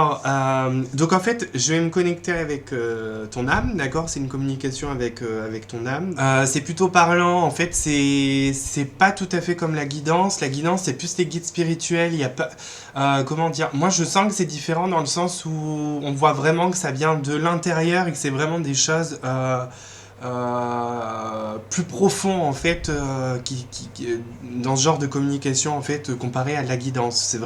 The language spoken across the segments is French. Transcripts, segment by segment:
Alors, donc en fait, je vais me connecter avec ton âme, d'accord? C'est une communication avec ton âme. C'est plutôt parlant, en fait, c'est pas tout à fait comme la guidance. La guidance, c'est plus les guides spirituels. Il y a pas, comment dire? Moi, je sens que c'est différent dans le sens où on voit vraiment que ça vient de l'intérieur et que c'est vraiment des choses plus profondes en fait, dans ce genre de communication en fait, comparé à la guidance.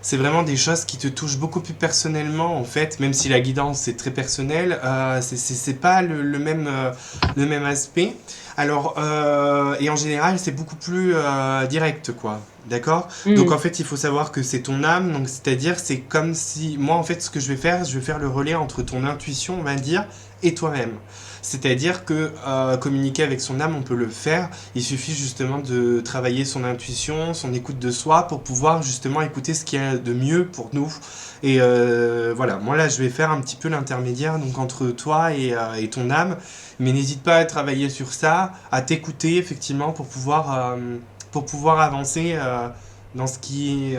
C'est vraiment des choses qui te touchent beaucoup plus personnellement en fait, même si la guidance c'est très personnel, c'est pas le même aspect. Alors, et en général c'est beaucoup plus direct quoi, d'accord? Donc Hmm. en fait il faut savoir que c'est ton âme, donc c'est-à-dire c'est comme si, moi en fait ce que je vais faire le relais entre ton intuition on va dire et toi-même. C'est-à-dire que communiquer avec son âme, on peut le faire. Il suffit justement de travailler son intuition, son écoute de soi pour pouvoir justement écouter ce qu'il y a de mieux pour nous. Et voilà, moi là je vais faire un petit peu l'intermédiaire donc entre toi et ton âme. Mais n'hésite pas à travailler sur ça, à t'écouter effectivement pour pouvoir avancer dans ce qui est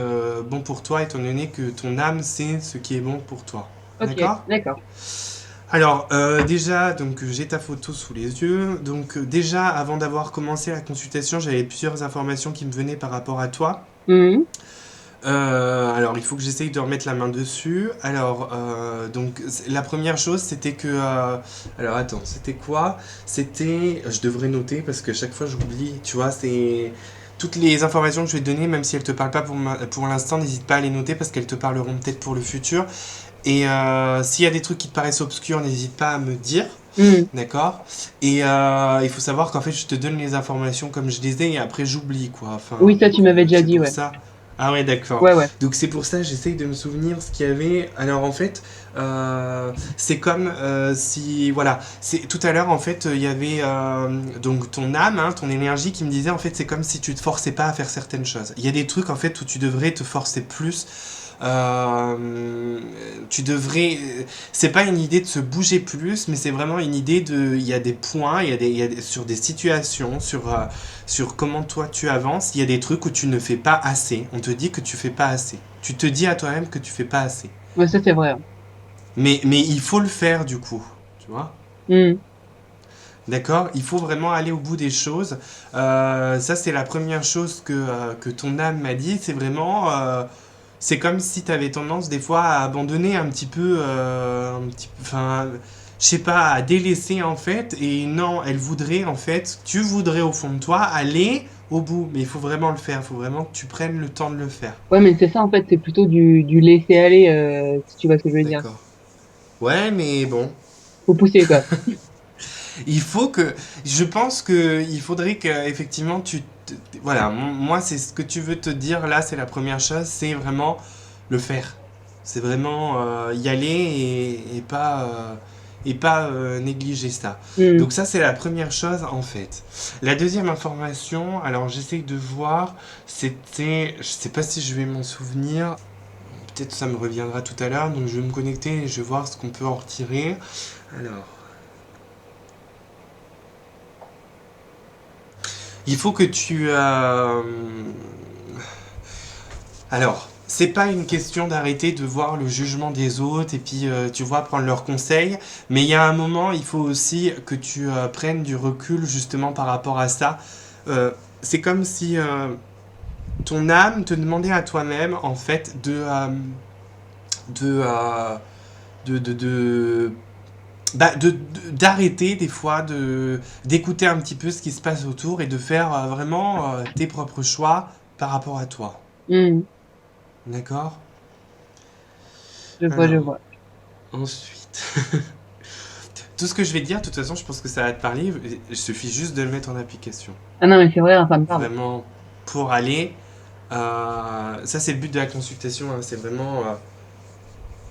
bon pour toi, étant donné que ton âme sait ce qui est bon pour toi. Ok, D'accord? d'accord. Alors, déjà, donc j'ai ta photo sous les yeux. Donc, déjà, avant d'avoir commencé la consultation, j'avais plusieurs informations qui me venaient par rapport à toi. Hmm. Alors, il faut que j'essaye de remettre la main dessus. Alors, donc, la première chose, c'était que. Alors, attends, c'était quoi? C'était. Je devrais noter parce que chaque fois, j'oublie. Tu vois, c'est. Toutes les informations que je vais te donner, même si elles te parlent pas pour l'instant, n'hésite pas à les noter parce qu'elles te parleront peut-être pour le futur. Et s'il y a des trucs qui te paraissent obscurs, n'hésite pas à me dire. Hmm. D'accord? Et il faut savoir qu'en fait, je te donne les informations comme je les ai et après, j'oublie, quoi. Enfin, Oui, ça, tu donc, m'avais déjà c'est dit, pour ouais. ça. Ah ouais, d'accord. Ouais, ouais. Donc, c'est pour ça, j'essaye de me souvenir ce qu'il y avait. Alors, en fait, c'est comme si. Voilà. Tout à l'heure, en fait, il y avait donc ton âme, hein, ton énergie qui me disait, en fait, c'est comme si tu te forçais pas à faire certaines choses. Il y a des trucs, en fait, où tu devrais te forcer plus. Tu devrais. C'est pas une idée de se bouger plus, mais c'est vraiment une idée de. Il y a des points, sur des situations, sur comment toi tu avances. Il y a des trucs où tu ne fais pas assez. On te dit que tu fais pas assez. Tu te dis à toi-même que tu fais pas assez. Ouais, ça, c'est vrai, hein. Mais il faut le faire du coup. Tu vois? Hmm. D'accord? Il faut vraiment aller au bout des choses. Ça, c'est la première chose que ton âme m'a dit. C'est vraiment. C'est comme si tu avais tendance des fois à abandonner un petit peu. Enfin, je sais pas, à délaisser en fait. Et non, elle voudrait en fait. Tu voudrais au fond de toi aller au bout. Mais il faut vraiment le faire. Il faut vraiment que tu prennes le temps de le faire. Ouais, mais c'est ça, en fait, c'est plutôt du laisser aller, si tu vois ce que je veux dire. D'accord. Ouais, mais bon. Faut pousser, quoi. Il faut que, je pense que il faudrait que effectivement voilà, moi c'est ce que tu veux te dire là, c'est la première chose, c'est vraiment le faire. C'est vraiment y aller et pas négliger ça. Hmm. Donc ça c'est la première chose en fait. La deuxième information, alors j'essaye de voir, c'était, je sais pas si je vais m'en souvenir. Peut-être ça me reviendra tout à l'heure, donc je vais me connecter et je vais voir ce qu'on peut en retirer. Alors. Il faut que tu. Alors, c'est pas une question d'arrêter de voir le jugement des autres et puis, tu vois, prendre leurs conseils, mais il y a un moment, il faut aussi que tu prennes du recul justement par rapport à ça. C'est comme si ton âme te demandait à toi-même, en fait, de, euh, de d'arrêter des fois d'écouter un petit peu ce qui se passe autour et de faire vraiment tes propres choix par rapport à toi. Hmm. D'accord? Je vois, je Alors, vois. ensuite, tout ce que je vais te dire, de toute façon, je pense que ça va te parler. Il suffit juste de le mettre en application. Ah non, mais c'est vrai, hein, ça me parle. Vraiment, pour aller. Ça, c'est le but de la consultation, hein, c'est vraiment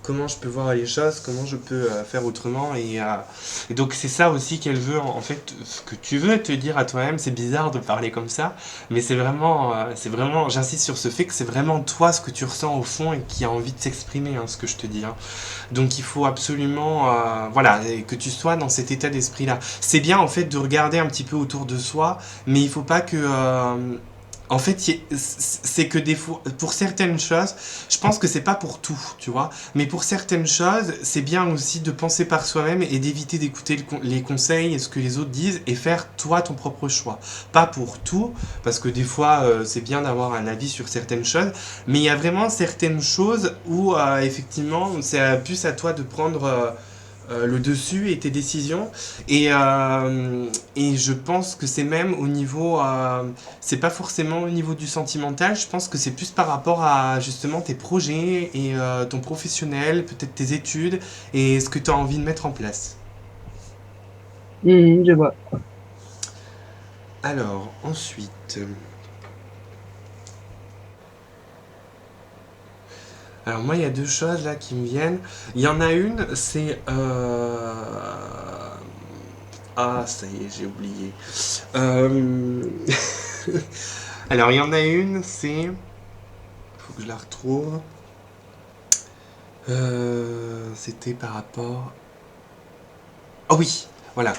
comment je peux voir les choses, comment je peux faire autrement. Et donc c'est ça aussi qu'elle veut, en fait, ce que tu veux te dire à toi-même, c'est bizarre de parler comme ça, mais c'est vraiment, j'insiste sur ce fait que c'est vraiment toi ce que tu ressens au fond et qui a envie de s'exprimer, hein, ce que je te dis. Hein. Donc il faut absolument, voilà, que tu sois dans cet état d'esprit-là. C'est bien en fait de regarder un petit peu autour de soi, mais il faut pas que En fait, c'est que des fois, pour certaines choses, je pense que c'est pas pour tout, tu vois, mais pour certaines choses, c'est bien aussi de penser par soi-même et d'éviter d'écouter les conseils et ce que les autres disent et faire toi ton propre choix. Pas pour tout, parce que des fois, c'est bien d'avoir un avis sur certaines choses, mais il y a vraiment certaines choses où, effectivement, c'est plus à toi de prendre le dessus et tes décisions. Et je pense que c'est même au niveau, c'est pas forcément au niveau du sentimental, je pense que c'est plus par rapport à justement tes projets et ton professionnel, peut-être tes études et ce que tu as envie de mettre en place. Mhm, je vois. Alors, ensuite, alors moi il y a deux choses là qui me viennent. Il y en a une, c'est... Ah, ça y est, j'ai oublié. Euh, Alors, il y en a une, c'est... Faut que je la retrouve. C'était par rapport... Oh oui, voilà.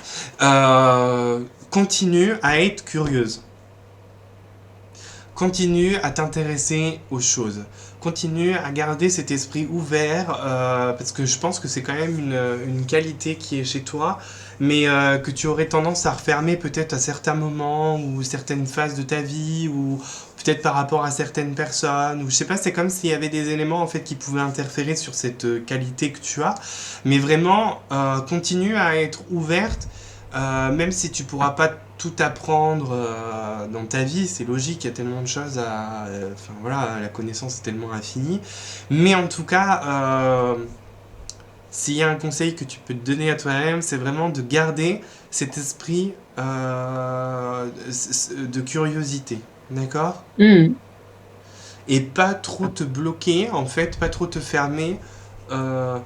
Continue à être curieuse. Continue à t'intéresser aux choses. Continue à garder cet esprit ouvert, parce que je pense que c'est quand même une qualité qui est chez toi, mais que tu aurais tendance à refermer peut-être à certains moments ou certaines phases de ta vie, ou peut-être par rapport à certaines personnes, ou je sais pas, c'est comme s'il y avait des éléments en fait qui pouvaient interférer sur cette qualité que tu as, mais vraiment continue à être ouverte, même si tu pourras pas tout apprendre dans ta vie, c'est logique, il y a tellement de choses à... Enfin voilà, la connaissance est tellement infinie. Mais en tout cas, s'il y a un conseil que tu peux te donner à toi-même, c'est vraiment de garder cet esprit de curiosité. D'accord? Mhm. Et pas trop te bloquer, en fait, pas trop te fermer euh,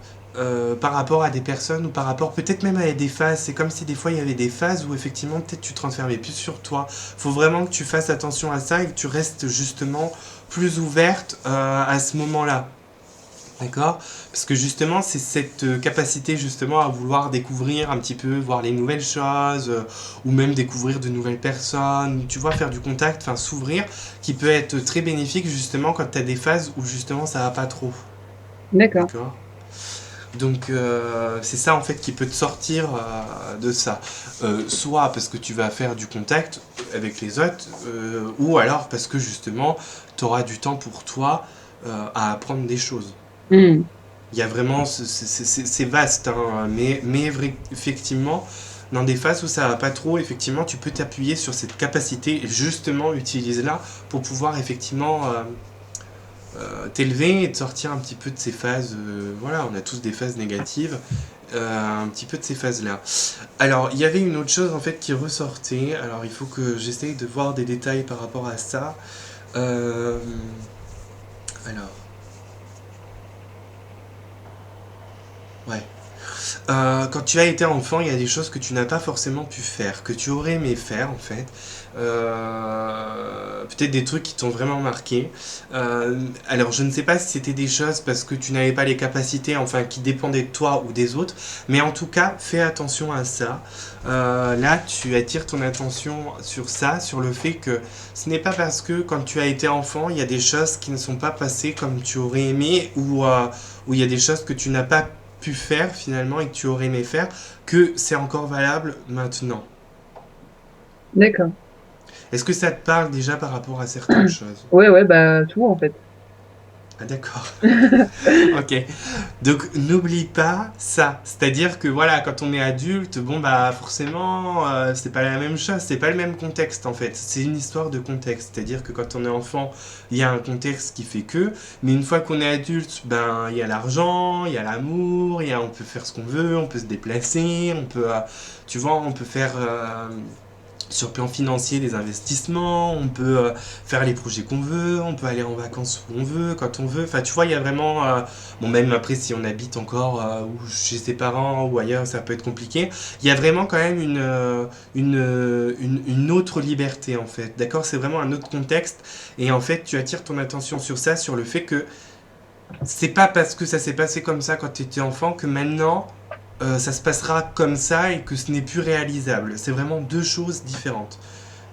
par rapport à des personnes ou par rapport peut-être même à des phases. C'est comme si des fois il y avait des phases où effectivement peut-être tu te renfermais plus sur toi. Faut vraiment que tu fasses attention à ça et que tu restes justement plus ouverte à ce moment-là. D'accord? Parce que justement, c'est cette capacité justement à vouloir découvrir un petit peu, voir les nouvelles choses, ou même découvrir de nouvelles personnes, tu vois, faire du contact, enfin s'ouvrir, qui peut être très bénéfique justement quand tu as des phases où justement ça va pas trop. D'accord. D'accord? Donc c'est ça en fait qui peut te sortir de ça. Soit parce que tu vas faire du contact avec les autres, ou alors parce que justement tu auras du temps pour toi à apprendre des choses. Mhm. Il y a vraiment, c'est vaste, hein, mais effectivement, dans des phases où ça va pas trop, effectivement, tu peux t'appuyer sur cette capacité et justement utiliser-la pour pouvoir effectivement t'élever et te sortir un petit peu de ces phases. Voilà, on a tous des phases négatives, un petit peu de ces phases-là. Alors, il y avait une autre chose en fait qui ressortait. Alors, il faut que j'essaye de voir des détails par rapport à ça. Euh, alors, ouais. Quand tu as été enfant, il y a des choses que tu n'as pas forcément pu faire, que tu aurais aimé faire en fait. Peut-être des trucs qui t'ont vraiment marqué. Alors je ne sais pas si c'était des choses parce que tu n'avais pas les capacités, enfin qui dépendaient de toi ou des autres, mais en tout cas fais attention à ça. Là tu attires ton attention sur ça, sur le fait que ce n'est pas parce que quand tu as été enfant, il y a des choses qui ne sont pas passées comme tu aurais aimé ou il y a des choses que tu n'as pas pu faire finalement et que tu aurais aimé faire, que c'est encore valable maintenant. D'accord. Est-ce que ça te parle déjà par rapport à certaines choses? Ouais, ouais, bah tout en fait. Ah d'accord. Ok. Donc n'oublie pas ça. C'est-à-dire que voilà, quand on est adulte, bon bah forcément, c'est pas la même chose, c'est pas le même contexte en fait. C'est une histoire de contexte. C'est-à-dire que quand on est enfant, il y a un contexte qui fait que, mais une fois qu'on est adulte, ben il y a l'argent, il y a l'amour, on peut faire ce qu'on veut, on peut se déplacer, on peut, tu vois, on peut faire sur le plan financier des investissements, on peut faire les projets qu'on veut, on peut aller en vacances où on veut, quand on veut. Enfin, tu vois, il y a vraiment... bon, même après, si on habite encore ou chez ses parents ou ailleurs, ça peut être compliqué. Il y a vraiment quand même une autre liberté, en fait. D'accord? C'est vraiment un autre contexte. Et en fait, tu attires ton attention sur ça, sur le fait que c'est pas parce que ça s'est passé comme ça quand tu étais enfant que maintenant ça se passera comme ça et que ce n'est plus réalisable. C'est vraiment deux choses différentes.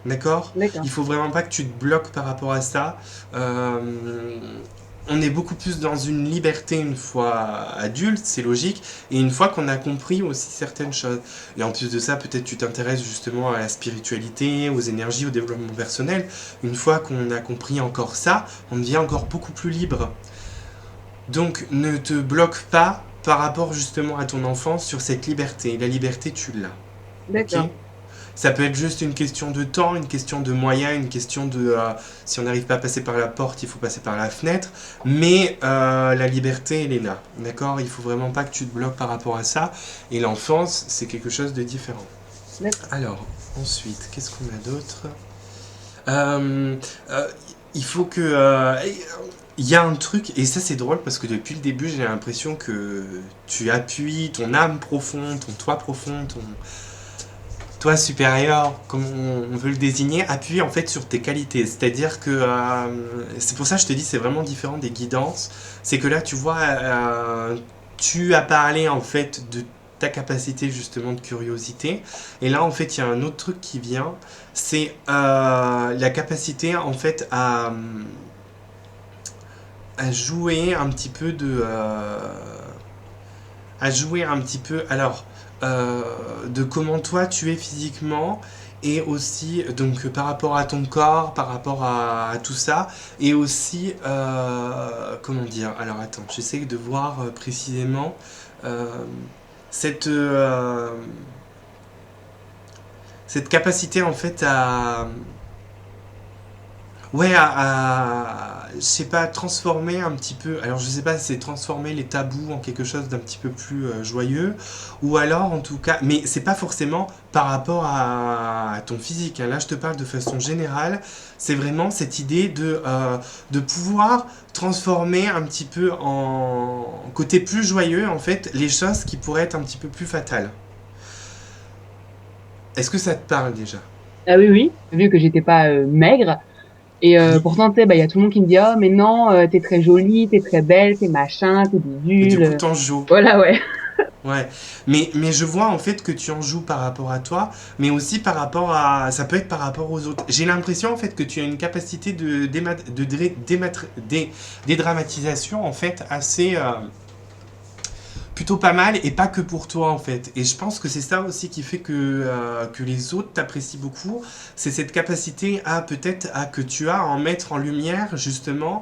D'accord? D'accord. Il faut vraiment pas que tu te bloques par rapport à ça. Euh, on est beaucoup plus dans une liberté une fois adulte, c'est logique, et une fois qu'on a compris aussi certaines choses. Et en plus de ça, peut-être tu t'intéresses justement à la spiritualité, aux énergies, au développement personnel. Une fois qu'on a compris encore ça, on devient encore beaucoup plus libre. Donc ne te bloque pas par rapport justement à ton enfance sur cette liberté. La liberté, tu l'as. Ok? D'accord. Ça peut être juste une question de temps, une question de moyens, une question de si on n'arrive pas à passer par la porte, il faut passer par la fenêtre. Mais la liberté, elle est là. D'accord? Il faut vraiment pas que tu te bloques par rapport à ça. Et l'enfance, c'est quelque chose de différent. D'accord. Alors, ensuite, qu'est-ce qu'on a d'autre? Euh, euh, il faut que. Il y a un truc, et ça c'est drôle parce que depuis le début j'ai l'impression que tu appuies ton âme profonde, ton toi profond, ton, toi supérieur, comme on veut le désigner, appuie en fait sur tes qualités. C'est-à-dire que c'est pour ça que je te dis c'est vraiment différent des guidances. C'est que là tu vois, tu as parlé en fait de ta capacité justement de curiosité. Et là en fait il y a un autre truc qui vient, c'est la capacité en fait à jouer un petit peu de à jouer un petit peu alors de comment toi tu es physiquement et aussi donc par rapport à ton corps, par rapport à tout ça et aussi comment dire alors attends j'essaie de voir précisément euh, cette cette capacité en fait à ouais, je sais pas, transformer un petit peu. Alors, je sais pas si c'est transformer les tabous en quelque chose d'un petit peu plus joyeux, ou alors, en tout cas, mais c'est pas forcément par rapport à ton physique, hein. Là, je te parle de façon générale. C'est vraiment cette idée de pouvoir transformer un petit peu en côté plus joyeux, en fait, les choses qui pourraient être un petit peu plus fatales. Est-ce que ça te parle déjà? Ah oui, oui, vu que j'étais pas maigre. Et Oui. pourtant, tu sais, bah, il y a tout le monde qui me dit, oh, mais non, t'es très jolie, t'es très belle, t'es machin, t'es Et du bidule. coup, t'en joues. Voilà, ouais. Ouais, mais je vois en fait que tu en joues par rapport à toi, mais aussi par rapport à... Ça peut être par rapport aux autres. J'ai l'impression en fait que tu as une capacité dédramatisation en fait assez... plutôt pas mal et pas que pour toi en fait. Et je pense que c'est ça aussi qui fait que les autres t'apprécient beaucoup. C'est cette capacité à peut-être à que tu as à en mettre en lumière justement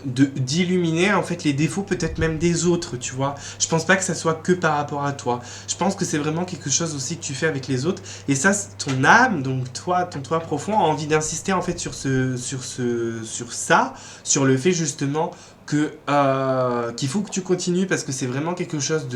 d'illuminer en fait les défauts peut-être même des autres, tu vois. Je pense pas que ça soit que par rapport à toi. Je pense que c'est vraiment quelque chose aussi que tu fais avec les autres. Et ça, ton âme, donc toi, ton toi profond, a envie d'insister en fait sur ça, sur le fait justement qu'il faut que tu continues parce que c'est vraiment quelque chose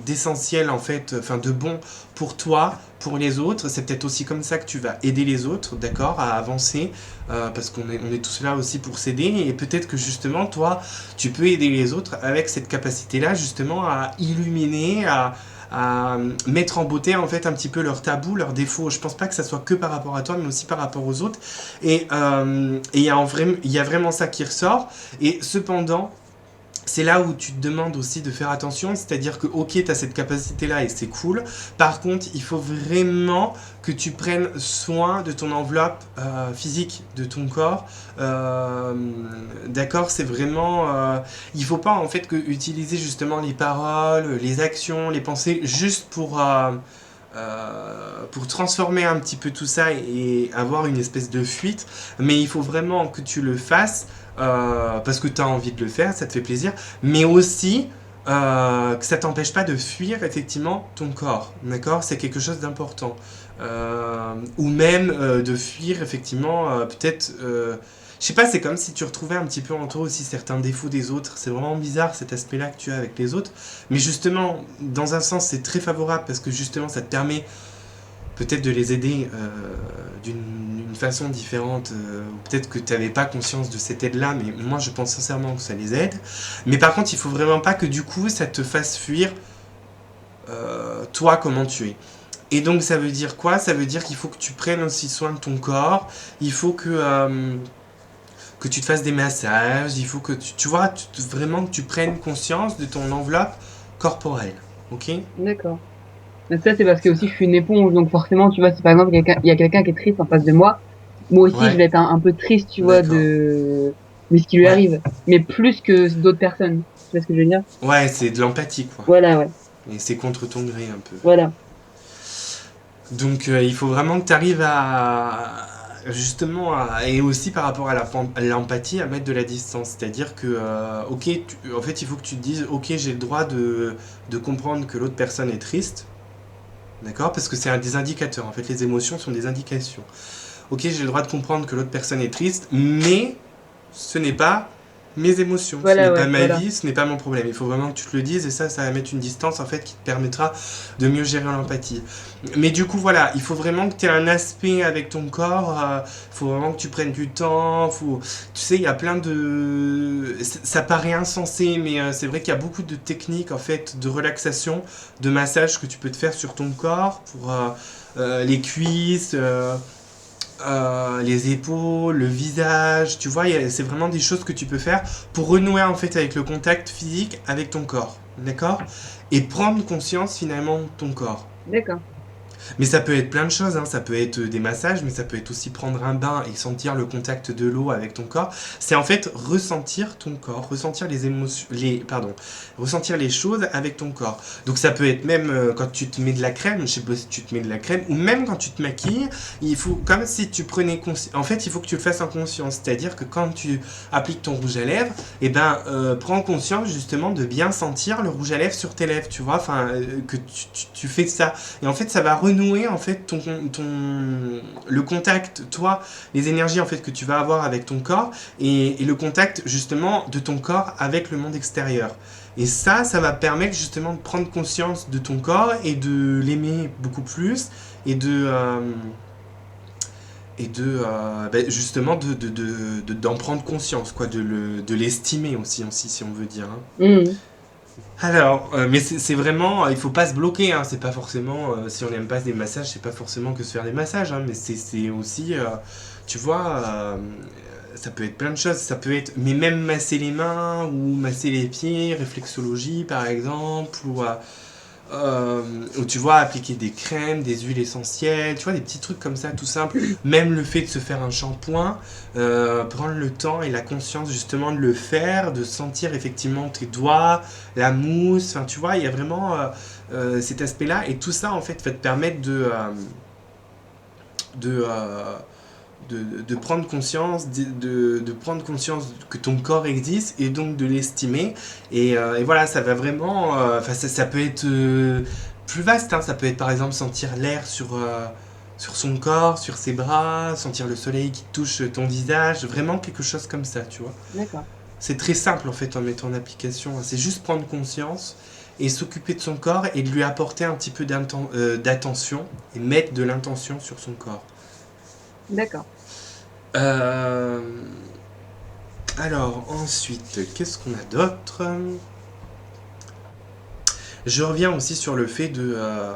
d'essentiel en fait, enfin de bon pour toi, pour les autres. C'est peut-être aussi comme ça que tu vas aider les autres, d'accord, à avancer parce on est tous là aussi pour s'aider et peut-être que justement toi, tu peux aider les autres avec cette capacité-là justement à illuminer, à mettre en beauté en fait un petit peu leurs tabous, leurs défauts. Je pense pas que ça soit que par rapport à toi, mais aussi par rapport aux autres. Et il y a vraiment ça qui ressort. Et cependant, c'est là où tu te demandes aussi de faire attention, c'est-à-dire que ok, tu as cette capacité-là et c'est cool. Par contre, il faut vraiment que tu prennes soin de ton enveloppe physique, de ton corps. Euh, d'accord, c'est vraiment... il faut pas en fait que utiliser justement les paroles, les actions, les pensées juste pour transformer un petit peu tout ça et avoir une espèce de fuite, mais il faut vraiment que tu le fasses parce que tu as envie de le faire, ça te fait plaisir, mais aussi que ça t'empêche pas de fuir effectivement ton corps, d'accord? C'est quelque chose d'important. Ou même de fuir effectivement peut-être... je sais pas, c'est comme si tu retrouvais un petit peu en toi aussi certains défauts des autres. C'est vraiment bizarre cet aspect-là que tu as avec les autres. Mais justement, dans un sens, c'est très favorable parce que justement, ça te permet peut-être de les aider d'une façon différente. Peut-être que tu n'avais pas conscience de cette aide-là, mais moi, je pense sincèrement que ça les aide. Mais par contre, il faut vraiment pas que du coup, ça te fasse fuir toi, comment tu es. Et donc, ça veut dire quoi? Ça veut dire qu'il faut que tu prennes aussi soin de ton corps. Il faut que tu te fasses des massages, il faut que tu vois, vraiment que tu prennes conscience de ton enveloppe corporelle. Ok? D'accord. Mais ça, c'est parce que aussi je suis une éponge, donc forcément, tu vois, si par exemple il y a quelqu'un qui est triste en face de moi, moi aussi je Ouais, vais être un peu triste, tu vois, d'accord. de ce qui lui Ouais. arrive, mais plus que d'autres personnes. Tu vois ce que je veux dire? Ouais, c'est de l'empathie, quoi. Voilà, ouais, Et c'est contre ton gré un peu. voilà. Donc il faut vraiment que tu arrives à justement et aussi par rapport à l'empathie à mettre de la distance, c'est-à-dire que ok en fait il faut que tu te dises ok j'ai le droit de comprendre que l'autre personne est triste, d'accord, parce que c'est un des indicateurs, en fait les émotions sont des indications. Ok, j'ai le droit de comprendre que l'autre personne est triste, mais ce n'est pas mes émotions, ce n'est Voilà, pas ouais, ma voilà. vie, ce n'est pas mon problème. Il faut vraiment que tu te le dises et ça va mettre une distance en fait qui te permettra de mieux gérer l'empathie. Mais du coup, voilà, il faut vraiment que tu aies un aspect avec ton corps, il faut vraiment que tu prennes du temps, tu sais, il y a plein de... Ça paraît insensé, mais c'est vrai qu'il y a beaucoup de techniques en fait de relaxation, de massage que tu peux te faire sur ton corps pour les cuisses, les épaules, le visage, tu vois, c'est vraiment des choses que tu peux faire pour renouer en fait avec le contact physique avec ton corps, d'accord. Et prendre conscience finalement de ton corps. D'accord. Mais ça peut être plein de choses, hein. Ça peut être des massages, mais ça peut être aussi prendre un bain et sentir le contact de l'eau avec ton corps. C'est en fait ressentir ton corps, ressentir les émotions, ressentir les choses avec ton corps. Donc ça peut être même quand tu te mets de la crème, je sais pas si tu te mets de la crème, ou même quand tu te maquilles, il faut comme si tu prenais conscience. En fait, il faut que tu le fasses en conscience, c'est-à-dire que quand tu appliques ton rouge à lèvres, et ben prends conscience justement de bien sentir le rouge à lèvres sur tes lèvres, tu vois, enfin que tu fais ça. Et en fait, ça va renouer en fait le contact, toi, les énergies en fait que tu vas avoir avec ton corps et le contact justement de ton corps avec le monde extérieur. Et ça va permettre justement de prendre conscience de ton corps et de l'aimer beaucoup plus et justement d'en prendre conscience, quoi, de l'estimer aussi, si on veut dire, hein. Mhm. Alors, mais c'est vraiment, il faut pas se bloquer, hein, c'est pas forcément, si on n'aime pas des massages, c'est pas forcément que se faire des massages, hein, mais c'est aussi, tu vois, ça peut être plein de choses, ça peut être, mais même masser les mains ou masser les pieds, réflexologie par exemple, euh, ou tu vois, appliquer des crèmes, des huiles essentielles, tu vois, des petits trucs comme ça, tout simple. Même le fait de se faire un shampoing, prendre le temps et la conscience justement de le faire, de sentir effectivement tes doigts, la mousse, enfin tu vois, il y a vraiment cet aspect-là. Et tout ça, en fait, va te permettre de, euh, de prendre conscience, de prendre conscience que ton corps existe et donc de l'estimer. Et voilà, ça va vraiment. Enfin, ça peut être plus vaste, hein. Ça peut être par exemple sentir l'air sur son corps, sur ses bras, sentir le soleil qui touche ton visage, vraiment quelque chose comme ça, tu vois. D'accord. C'est très simple en fait en mettant en application. C'est juste prendre conscience et s'occuper de son corps et de lui apporter un petit peu d'attention et mettre de l'intention sur son corps. D'accord. Euh, Alors, ensuite, qu'est-ce qu'on a d'autre? Je reviens aussi sur le fait de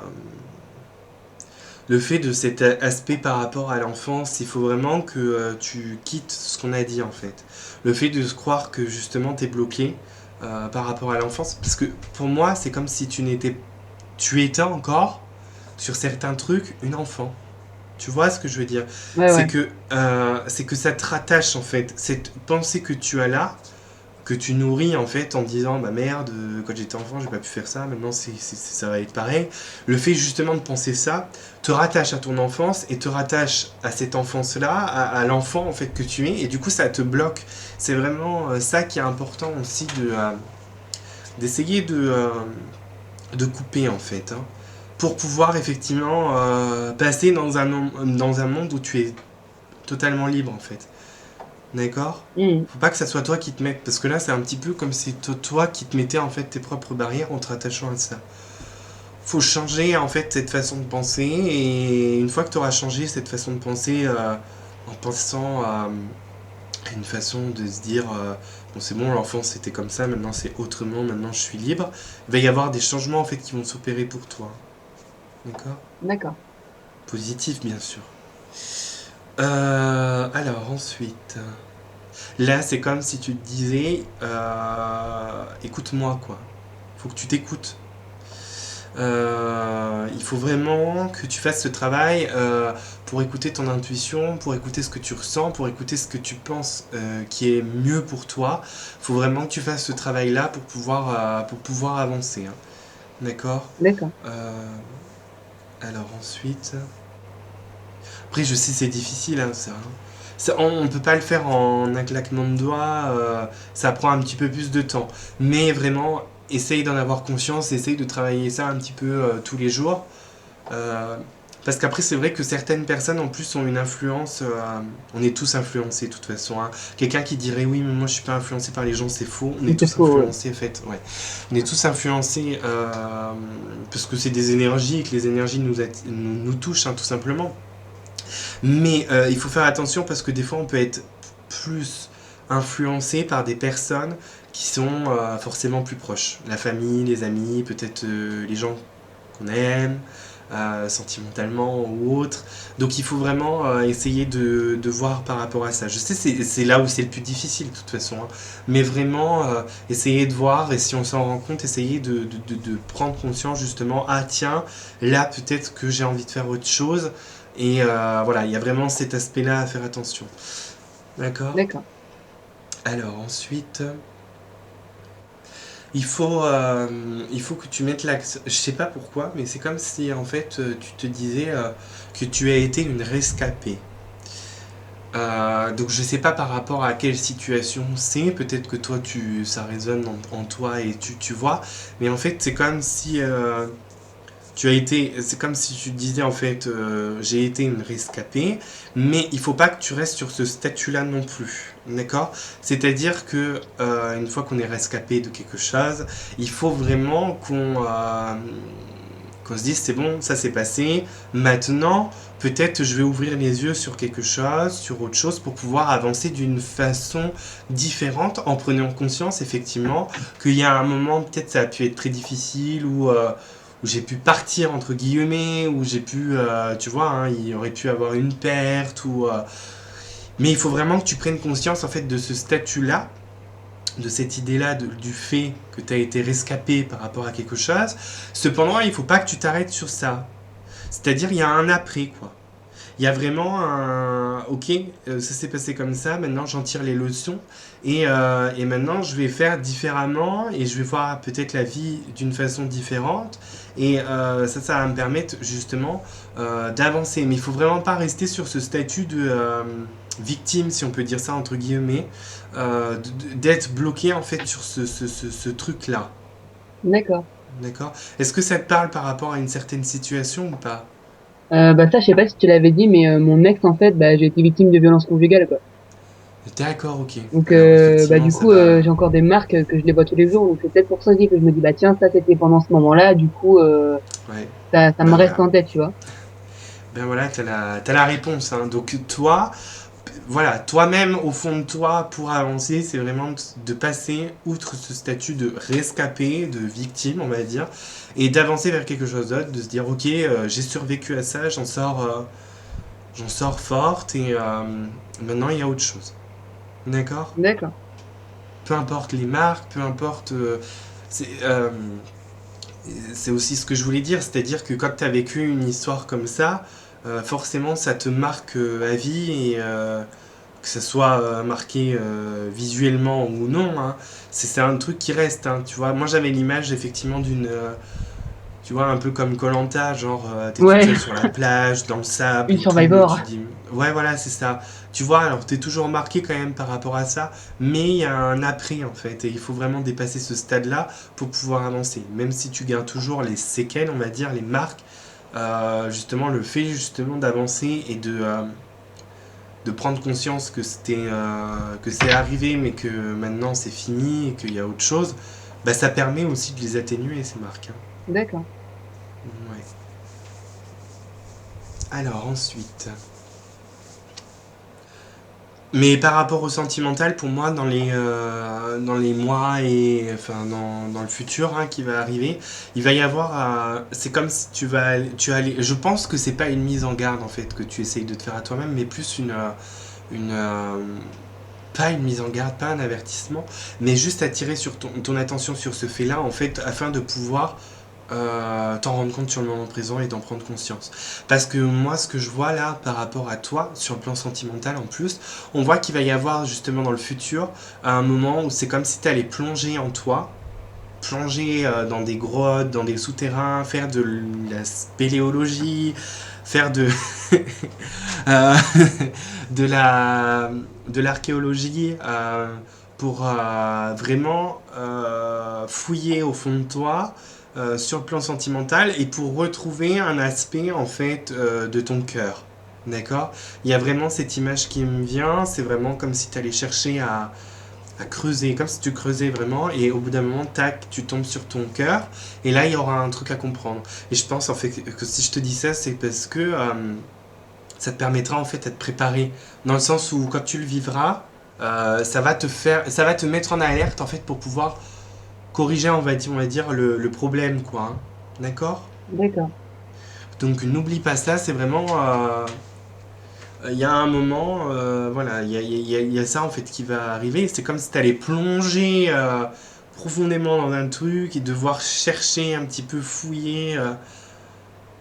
cet aspect par rapport à l'enfance. Il faut vraiment que tu quittes ce qu'on a dit en fait. Le fait de se croire que justement t'es bloqué par rapport à l'enfance. Parce que pour moi, c'est comme si tu étais encore sur certains trucs une enfant. Tu vois ce que je veux dire? Ouais, ouais. C'est que ça te rattache en fait. Cette pensée que tu as là, que tu nourris en fait en disant bah merde, quand j'étais enfant j'ai pas pu faire ça, maintenant ça va être pareil. Le fait justement de penser ça te rattache à ton enfance et te rattache à cette enfance là, à l'enfant en fait que tu es, et du coup ça te bloque. C'est vraiment ça qui est important aussi d'essayer de couper en fait, hein, pour pouvoir effectivement passer dans un monde où tu es totalement libre en fait. D'accord. Mhm. Faut pas que ça soit toi qui te mette, parce que là c'est un petit peu comme si toi qui te mettais en fait tes propres barrières en te rattachant à ça. Faut changer en fait cette façon de penser, et une fois que tu auras changé cette façon de penser en pensant à une façon de se dire bon c'est bon, l'enfance c'était comme ça, maintenant c'est autrement, maintenant je suis libre, il va y avoir des changements en fait qui vont s'opérer pour toi. D'accord. D'accord. Positif bien sûr. Alors ensuite, là, c'est comme si tu te disais, écoute-moi, quoi. Faut que tu t'écoutes. il faut vraiment que tu fasses ce travail pour écouter ton intuition, pour écouter ce que tu ressens, pour écouter ce que tu penses qui est mieux pour toi. Il faut vraiment que tu fasses ce travail-là pour pouvoir avancer, hein. D'accord? D'accord. Euh, alors ensuite... Après, je sais, c'est difficile, hein, ça, hein. On peut pas le faire en un claquement de doigts, ça prend un petit peu plus de temps. Mais vraiment, essaye d'en avoir conscience, essaye de travailler ça un petit peu tous les jours. Euh, Parce qu'après, c'est vrai que certaines personnes en plus ont une influence. On est tous influencés de toute façon, hein. Quelqu'un qui dirait oui, mais moi je suis pas influencé par les gens, c'est faux. On est C'est tous faux, ouais. influencés en fait. Ouais. On est tous influencés parce que c'est des énergies et que les énergies nous touchent, hein, tout simplement. Mais il faut faire attention parce que des fois on peut être plus influencé par des personnes qui sont forcément plus proches. La famille, les amis, peut-être les gens qu'on aime, sentimentalement ou autre. Donc il faut vraiment essayer de voir par rapport à ça. Je sais, c'est là où c'est le plus difficile de toute façon, hein. Mais vraiment, essayer de voir et si on s'en rend compte, essayer de prendre conscience justement, ah tiens, là peut-être que j'ai envie de faire autre chose. Et voilà, il y a vraiment cet aspect-là à faire attention. D'accord? D'accord. Alors ensuite, il faut que tu mettes l'accent. Je sais pas pourquoi, mais c'est comme si en fait tu te disais que tu as été une rescapée. Donc je sais pas par rapport à quelle situation c'est. Peut-être que toi ça résonne en toi et tu vois. Mais en fait c'est comme si c'est comme si tu disais en fait, j'ai été une rescapée, mais il faut pas que tu restes sur ce statut-là non plus, d'accord? C'est-à-dire que une fois qu'on est rescapé de quelque chose, il faut vraiment qu'on se dise c'est bon, ça s'est passé. Maintenant, peut-être je vais ouvrir les yeux sur quelque chose, sur autre chose, pour pouvoir avancer d'une façon différente, en prenant conscience effectivement qu'il y a un moment, peut-être ça a pu être très difficile où j'ai pu partir entre guillemets, où j'ai pu, tu vois, hein, il y aurait pu avoir une perte mais il faut vraiment que tu prennes conscience en fait de ce statut-là, de cette idée-là, du fait que tu as été rescapé par rapport à quelque chose. Cependant, il ne faut pas que tu t'arrêtes sur ça. C'est-à-dire, il y a un après, quoi. Il y a vraiment un... Ok, ça s'est passé comme ça, maintenant j'en tire les leçons et maintenant je vais faire différemment et je vais voir peut-être la vie d'une façon différente et ça va me permettre justement d'avancer. Mais il faut vraiment pas rester sur ce statut de victime, si on peut dire ça entre guillemets, d'être bloqué en fait sur ce truc-là. D'accord. D'accord? Est-ce que ça te parle par rapport à une certaine situation ou pas? Bah ça, je sais pas si tu l'avais dit, mais mon ex, en fait, bah, j'ai été victime de violences conjugales, quoi. D'accord, ok. Donc, Alors bah, effectivement, du ça coup, va. j'ai encore des marques que je les vois tous les jours. Donc, c'est peut-être pour ça aussi que je me dis, bah, tiens, ça, c'était pendant ce moment-là. Du coup, Ouais. ça me Ben reste voilà. en tête, tu vois. Ben voilà, t'as la réponse, hein. Donc toi, voilà, toi-même, au fond de toi, pour avancer, c'est vraiment de passer outre ce statut de rescapé, de victime, on va dire, et d'avancer vers quelque chose d'autre, de se dire, ok, j'ai survécu à ça, j'en sors forte, et maintenant il y a autre chose. D'accord? D'accord. Peu importe les marques, peu importe... c'est c'est aussi ce que je voulais dire, c'est-à-dire que quand tu as vécu une histoire comme ça, forcément ça te marque à vie et que ça soit marqué visuellement ou non, hein, c'est un truc qui reste, hein, tu vois. Moi j'avais l'image effectivement d'une, tu vois, un peu comme koh, genre t'es toute Ouais, seule sur la plage, dans le sable une et tout, et survivor. tu dis, ouais voilà c'est ça. Tu vois, alors t'es toujours marqué quand même par rapport à ça, mais il y a un après en fait, et il faut vraiment dépasser ce stade-là pour pouvoir avancer. Même si tu gardes toujours les séquelles, on va dire, les marques, justement le fait justement d'avancer et de prendre conscience que c'est arrivé, mais que maintenant c'est fini et qu'il y a autre chose, bah ça permet aussi de les atténuer ces marques, hein. D'accord. Ouais. Alors ensuite. Mais par rapport au sentimental, pour moi, dans les mois et enfin dans le futur hein, qui va arriver, il va y avoir. C'est comme si tu allais. Je pense que c'est pas une mise en garde en fait que tu essayes de te faire à toi-même, mais plus une pas une mise en garde, pas un avertissement, mais juste attirer sur ton attention sur ce fait-là en fait, afin de pouvoir t'en rendre compte sur le moment présent et d'en prendre conscience. Parce que moi, ce que je vois là par rapport à toi, sur le plan sentimental en plus, on voit qu'il va y avoir justement dans le futur un moment où c'est comme si tu allais plonger en toi, plonger dans des grottes, dans des souterrains, faire de la spéléologie, faire de, euh, de la de l'archéologie pour vraiment fouiller au fond de toi sur le plan sentimental et pour retrouver un aspect en fait de ton cœur. D'accord. Il y a vraiment cette image qui me vient, c'est vraiment comme si tu allais chercher à creuser, comme si tu creusais vraiment, et au bout d'un moment, tac, tu tombes sur ton cœur, et là, il y aura un truc à comprendre. Et je pense en fait que si je te dis ça, c'est parce que ça te permettra en fait d'être préparé, dans le sens où quand tu le vivras, ça va te mettre en alerte en fait pour pouvoir corriger, on va dire le problème, quoi. Hein. D'accord. D'accord. Donc n'oublie pas ça, c'est vraiment il y a un moment, voilà, il y a ça en fait qui va arriver. C'est comme si tu allais plonger profondément dans un truc et devoir chercher un petit peu, fouiller,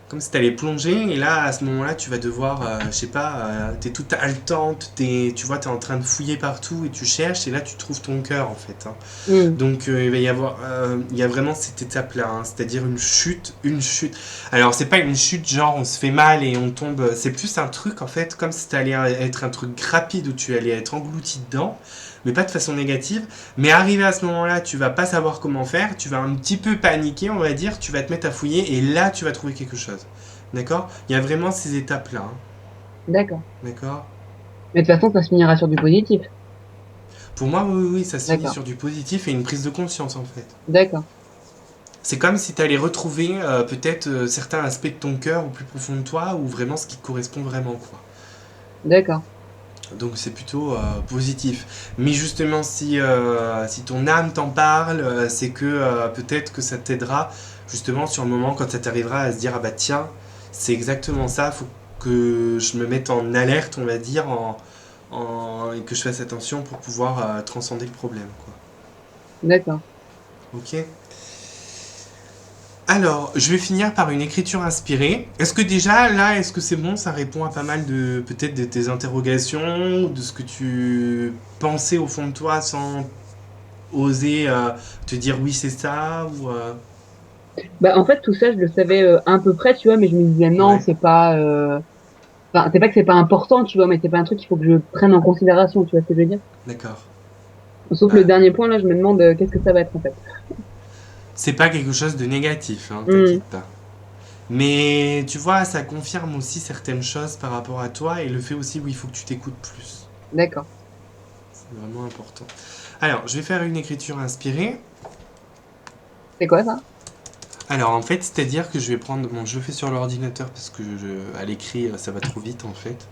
comme si tu allais plonger. Et là, à ce moment-là, tu vas devoir, je sais pas, tu es toute haletante, tu vois, tu es en train de fouiller partout et tu cherches. Et là, tu trouves ton cœur en fait. Hein. Hmm. Donc il va y avoir, il y a vraiment cette étape-là, hein, c'est-à-dire une chute, une chute. Alors c'est pas une chute genre on se fait mal et on tombe, c'est plus un truc en fait, comme si ça allait être un truc rapide où tu allais être englouti dedans, mais pas de façon négative. Mais arrivé à ce moment-là, tu vas pas savoir comment faire, tu vas un petit peu paniquer, on va dire, tu vas te mettre à fouiller et là tu vas trouver quelque chose. D'accord. Il y a vraiment ces étapes-là. Hein. D'accord. D'accord. Mais de toute façon, ça se finira sur du positif. Pour moi, oui, oui, oui, ça se finit D'accord. sur du positif et une prise de conscience en fait. D'accord. C'est comme si tu allais retrouver peut-être certains aspects de ton cœur au plus profond de toi ou vraiment ce qui te correspond vraiment quoi. D'accord. Donc c'est plutôt positif. Mais justement si ton âme t'en parle, c'est que peut-être que ça t'aidera justement sur le moment quand ça t'arrivera à se dire ah bah tiens c'est exactement ça, faut que je me mette en alerte on va dire et que je fasse attention pour pouvoir transcender le problème quoi. D'accord. Ok. Alors, je vais finir par une écriture inspirée. Est-ce que déjà, là, est-ce que c'est bon? Ça répond à pas mal de, peut-être, de tes interrogations, de ce que tu pensais au fond de toi sans oser te dire oui, c'est ça ou Bah, en fait, tout ça, je le savais à peu près, tu vois, mais je me disais non, Ouais, c'est pas, enfin, c'est pas que c'est pas important, tu vois, mais c'est pas un truc qu'il faut que je prenne en considération, tu vois ce que je veux dire? d'accord. Sauf le Bah, dernier point, là, je me demande qu'est-ce que ça va être, en fait. c'est pas quelque chose de négatif, hein, Hmm. t'inquiète pas. Mais tu vois, ça confirme aussi certaines choses par rapport à toi et le fait aussi où il faut que tu t'écoutes plus. D'accord. C'est vraiment important. Alors, je vais faire une écriture inspirée. C'est quoi, ça? Alors en fait, c'est-à-dire que je vais prendre, bon, je le fais sur l'ordinateur parce que à l'écrit ça va trop vite en fait.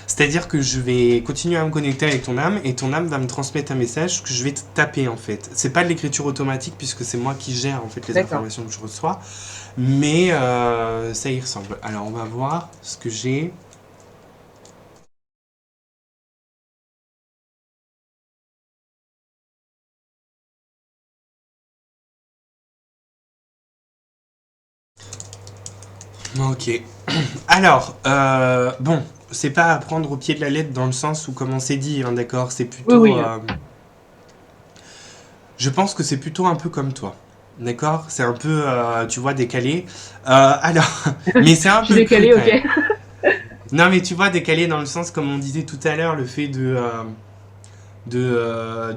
C'est-à-dire que je vais continuer à me connecter avec ton âme et ton âme va me transmettre un message que je vais te taper en fait. C'est pas de l'écriture automatique puisque c'est moi qui gère en fait les D'accord. informations que je reçois, mais ça y ressemble. Alors on va voir ce que j'ai. Ok. Alors, bon, c'est pas à prendre au pied de la lettre dans le sens où, comme on s'est dit, hein, d'accord, c'est Oui, plutôt. oui. Je pense que c'est plutôt un peu comme toi. D'accord. C'est un peu, tu vois, décalé. Alors, mais c'est un Je suis peu cru décalée, quand ok. même. Non, mais tu vois, décalé dans le sens, comme on disait tout à l'heure, le fait de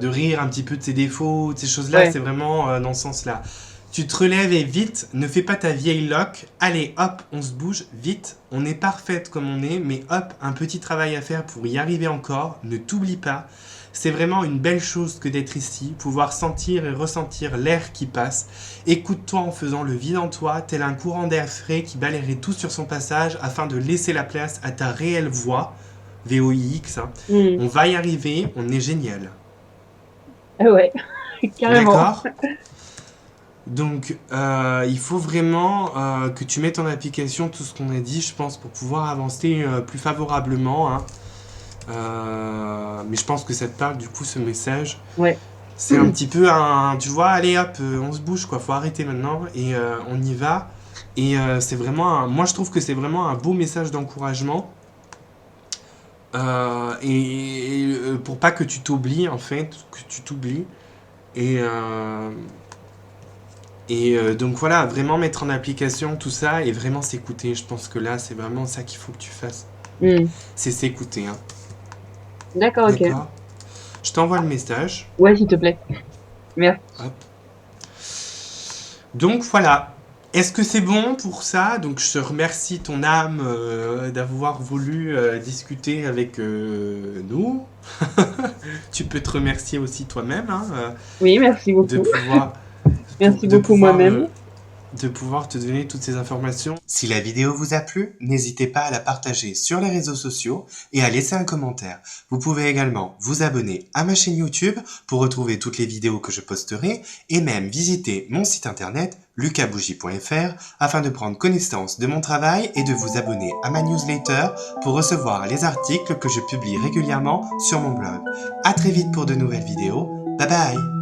rire un petit peu de ses défauts, de ces choses-là, Ouais. c'est vraiment dans ce sens-là. Tu te relèves et vite, ne fais pas ta vieille loque. Allez, hop, on se bouge, vite. On est parfaite comme on est, mais hop, un petit travail à faire pour y arriver encore. Ne t'oublie pas. C'est vraiment une belle chose que d'être ici, pouvoir sentir et ressentir l'air qui passe. Écoute-toi en faisant le vide en toi, tel un courant d'air frais qui balayerait tout sur son passage afin de laisser la place à ta réelle voix, VOIX. Hein. Hmm. On va y arriver, on est génial. Ah ouais, carrément. D'accord. Donc, il faut vraiment que tu mettes en application tout ce qu'on a dit, je pense, pour pouvoir avancer plus favorablement. Hein. Mais je pense que ça te parle, du coup, ce message. Ouais. C'est un petit peu un, tu vois, allez hop, on se bouge quoi, faut arrêter maintenant et on y va. Et c'est vraiment, moi je trouve que c'est vraiment un beau message d'encouragement. Pour pas que tu t'oublies en fait, que tu t'oublies. Et, euh, donc voilà, vraiment mettre en application tout ça et vraiment s'écouter. Je pense que là, c'est vraiment ça qu'il faut que tu fasses. Hmm. C'est s'écouter, hein. D'accord, ok. D'accord? Je t'envoie le message. Ouais, s'il te plaît. Merci. Hop. Donc voilà. Est-ce que c'est bon pour ça? Donc je te remercie ton âme d'avoir voulu discuter avec nous. Tu peux te remercier aussi toi-même, hein, Oui, merci de beaucoup. pouvoir, Merci de beaucoup pouvoir moi-même. de pouvoir te donner toutes ces informations. Si la vidéo vous a plu, n'hésitez pas à la partager sur les réseaux sociaux et à laisser un commentaire. Vous pouvez également vous abonner à ma chaîne YouTube pour retrouver toutes les vidéos que je posterai et même visiter mon site internet lucasbougie.fr afin de prendre connaissance de mon travail et de vous abonner à ma newsletter pour recevoir les articles que je publie régulièrement sur mon blog. À très vite pour de nouvelles vidéos. Bye bye!